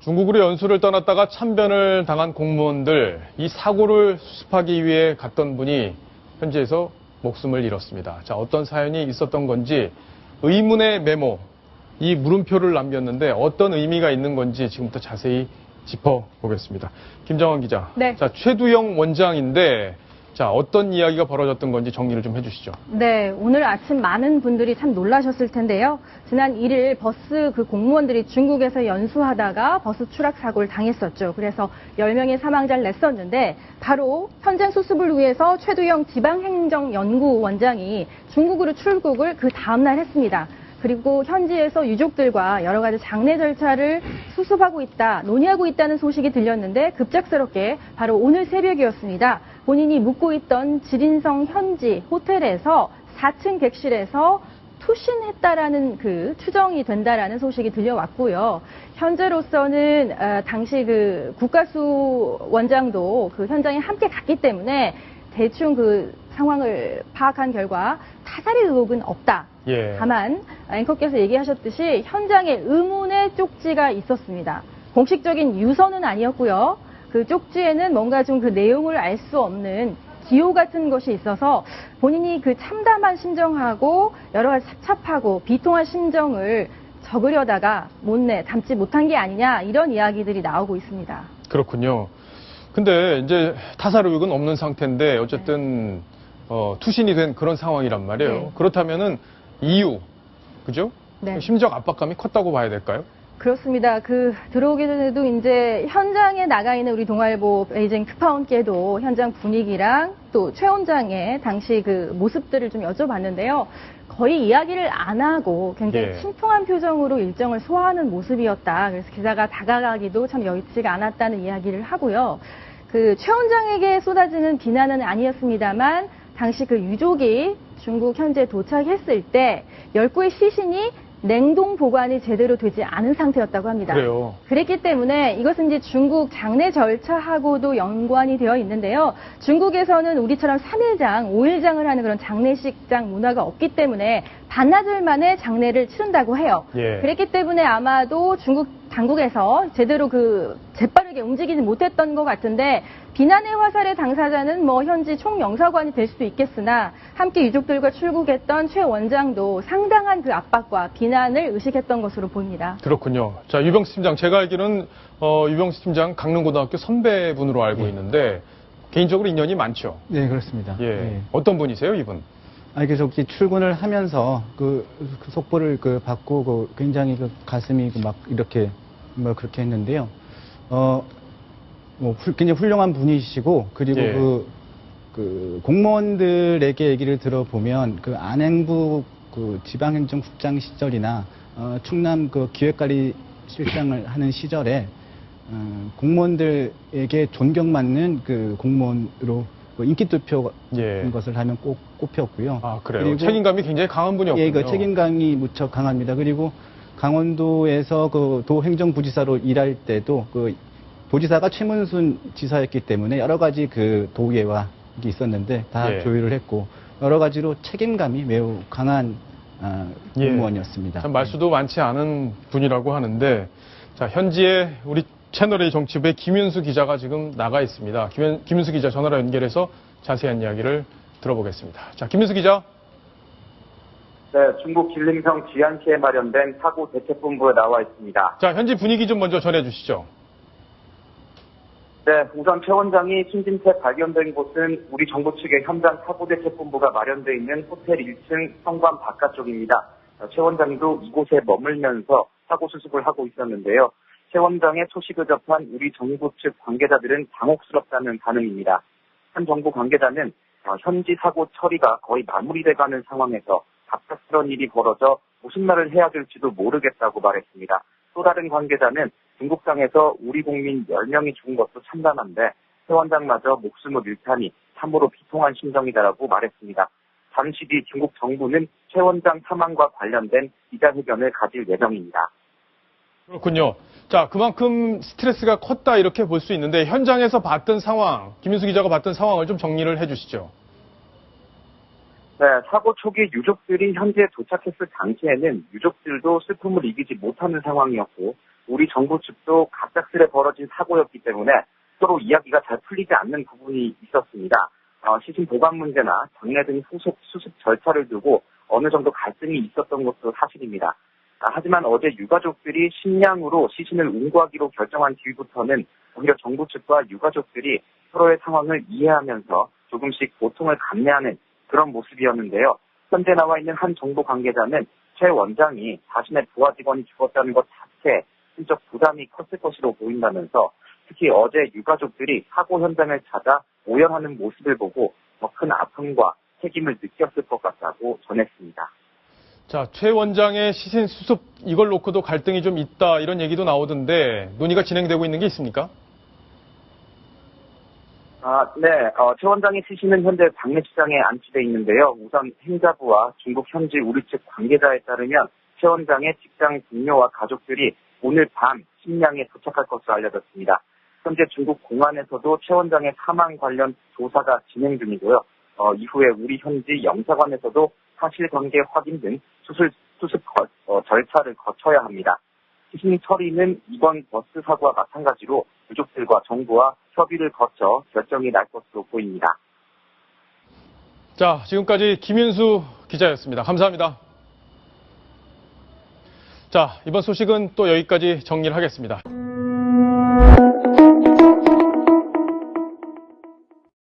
중국으로 연수를 떠났다가 참변을 당한 공무원들, 이 사고를 수습하기 위해 갔던 분이 현지에서 목숨을 잃었습니다. 자, 어떤 사연이 있었던 건지 의문의 메모, 이 물음표를 남겼는데 어떤 의미가 있는 건지 지금부터 자세히 짚어보겠습니다. 김정환 기자. 네. 자, 최두영 원장인데 자, 어떤 이야기가 벌어졌던 건지 정리를 좀 해주시죠. 네, 오늘 아침 많은 분들이 참 놀라셨을 텐데요. 지난 1일 버스 그 공무원들이 중국에서 연수하다가 버스 추락 사고를 당했었죠. 그래서 10명의 사망자를 냈었는데 바로 현장 수습을 위해서 최두영 지방행정연구원장이 중국으로 출국을 그 다음날 했습니다. 그리고 현지에서 유족들과 여러 가지 장례 절차를 수습하고 있다, 논의하고 있다는 소식이 들렸는데 급작스럽게 바로 오늘 새벽이었습니다. 본인이 묵고 있던 지린성 현지 호텔에서 4층 객실에서 투신했다라는 그 추정이 된다라는 소식이 들려왔고요. 현재로서는 당시 그 국가수 원장도 그 현장에 함께 갔기 때문에 대충 그 상황을 파악한 결과 타살의 의혹은 없다. 예. 다만 앵커께서 얘기하셨듯이 현장에 의문의 쪽지가 있었습니다. 공식적인 유서는 아니었고요. 그 쪽지에는 뭔가 좀 그 내용을 알 수 없는 기호 같은 것이 있어서 본인이 그 참담한 심정하고 여러 가지 찹찹하고 비통한 심정을 적으려다가 담지 못한 게 아니냐 이런 이야기들이 나오고 있습니다. 그렇군요. 근데 이제 타살 의혹은 없는 상태인데 어쨌든 투신이 된 그런 상황이란 말이에요. 네. 그렇다면은 이유, 그죠? 네. 심적 압박감이 컸다고 봐야 될까요? 그렇습니다. 들어오기 전에도 이제 현장에 나가 있는 우리 동아일보 베이징 특파원께도 현장 분위기랑 또 최 원장의 당시 그 모습들을 좀 여쭤봤는데요. 거의 이야기를 안 하고 굉장히 예. 침통한 표정으로 일정을 소화하는 모습이었다. 그래서 기자가 다가가기도 참 여의치가 않았다는 이야기를 하고요. 그 최 원장에게 쏟아지는 비난은 아니었습니다만 당시 그 유족이 중국 현지에 도착했을 때 10구의 시신이 냉동 보관이 제대로 되지 않은 상태였다고 합니다. 그래요. 그랬기 때문에 이것은 이제 중국 장례 절차하고도 연관이 되어 있는데요. 중국에서는 우리처럼 3일장, 5일장을 하는 그런 장례식장 문화가 없기 때문에 반나절 만에 장례를 치른다고 해요. 예. 그랬기 때문에 아마도 중국 당국에서 제대로 재빠르게 움직이지 못했던 것 같은데 비난의 화살의 당사자는 현지 총영사관이 될 수도 있겠으나 함께 유족들과 출국했던 최 원장도 상당한 그 압박과 비난을 의식했던 것으로 보입니다. 그렇군요. 자, 유병수 팀장, 제가 알기로는 유병수 팀장 강릉고등학교 선배분으로 알고 있는데 개인적으로 인연이 많죠? 네, 그렇습니다. 예. 네. 어떤 분이세요, 이분? 그래서 출근을 하면서 그 속보를 받고 굉장히 가슴이 막 이렇게 그렇게 했는데요. 굉장히 훌륭한 분이시고 그리고 예. 그 공무원들에게 얘기를 들어보면 그 안행부 지방행정국장 시절이나 충남 기획관리실장을 하는 시절에 공무원들에게 존경받는 그 공무원으로 인기 투표 같은 것을 하면 꼭 꼽혔고요. 아, 그래요? 그리고 책임감이 굉장히 강한 분이었군요. 예, 그 책임감이 무척 강합니다. 그리고 강원도에서 도행정부지사로 일할 때도 도지사가 최문순 지사였기 때문에 여러 가지 도의회와 있었는데 다 예. 조율을 했고 여러 가지로 책임감이 매우 강한 공무원이었습니다. 참 말수도 많지 않은 분이라고 하는데 자, 현지에 우리 채널A 정치부의 김윤수 기자가 지금 나가 있습니다. 김윤수 기자 전화로 연결해서 자세한 이야기를 들어보겠습니다. 자, 김윤수 기자. 네, 중국 길림성 지안시에 마련된 사고 대책본부에 나와 있습니다. 자, 현지 분위기 좀 먼저 전해주시죠. 네, 우선 최 원장이 숨진 채 발견된 곳은 우리 정부 측의 현장 사고대책본부가 마련되어 있는 호텔 1층 현관 바깥쪽입니다. 최 원장도 이곳에 머물면서 사고 수습을 하고 있었는데요. 최 원장의 소식을 접한 우리 정부 측 관계자들은 당혹스럽다는 반응입니다. 한 정부 관계자는 현지 사고 처리가 거의 마무리돼가는 상황에서 갑작스런 일이 벌어져 무슨 말을 해야 될지도 모르겠다고 말했습니다. 또 다른 관계자는 중국장에서 우리 국민 10명이 죽은 것도 참담한데 최 원장마저 목숨을 잃다니 참으로 비통한 심정이다라고 말했습니다. 잠시 뒤 중국 정부는 최 원장 사망과 관련된 기자회견을 가질 예정입니다. 그렇군요. 자, 그만큼 스트레스가 컸다 이렇게 볼 수 있는데 현장에서 봤던 상황, 김윤수 기자가 봤던 상황을 좀 정리를 해주시죠. 네, 사고 초기 유족들이 현지에 도착했을 당시에는 유족들도 슬픔을 이기지 못하는 상황이었고 우리 정부 측도 갑작스레 벌어진 사고였기 때문에 서로 이야기가 잘 풀리지 않는 부분이 있었습니다. 시신 보관 문제나 장례 등 수습 절차를 두고 어느 정도 갈등이 있었던 것도 사실입니다. 하지만 어제 유가족들이 식량으로 시신을 운구하기로 결정한 뒤부터는 오히려 정부 측과 유가족들이 서로의 상황을 이해하면서 조금씩 고통을 감내하는 그런 모습이었는데요. 현재 나와 있는 한 정부 관계자는 최 원장이 자신의 부하 직원이 죽었다는 것 자체에 심적 부담이 컸을 것으로 보인다면서 특히 어제 유가족들이 사고 현장을 찾아 오열하는 모습을 보고 더 큰 아픔과 책임을 느꼈을 것 같다고 전했습니다. 자, 최 원장의 시신 수습 이걸 놓고도 갈등이 좀 있다 이런 얘기도 나오던데 논의가 진행되고 있는 게 있습니까? 네. 최 원장의 시신은 현재 장례식장에 안치돼 있는데요. 우선 행자부와 중국 현지 우리 측 관계자에 따르면 최 원장의 직장 동료와 가족들이 오늘 밤 식량에 도착할 것으로 알려졌습니다. 현재 중국 공안에서도 최 원장의 사망 관련 조사가 진행 중이고요. 이후에 우리 현지 영사관에서도 사실관계 확인 등 수습 절차를 거쳐야 합니다. 시신 처리는 이번 버스 사고와 마찬가지로 유족들과 정부와 협의를 거쳐 결정이 날 것으로 보입니다. 자, 지금까지 김윤수 기자였습니다. 감사합니다. 자, 이번 소식은 또 여기까지 정리를 하겠습니다.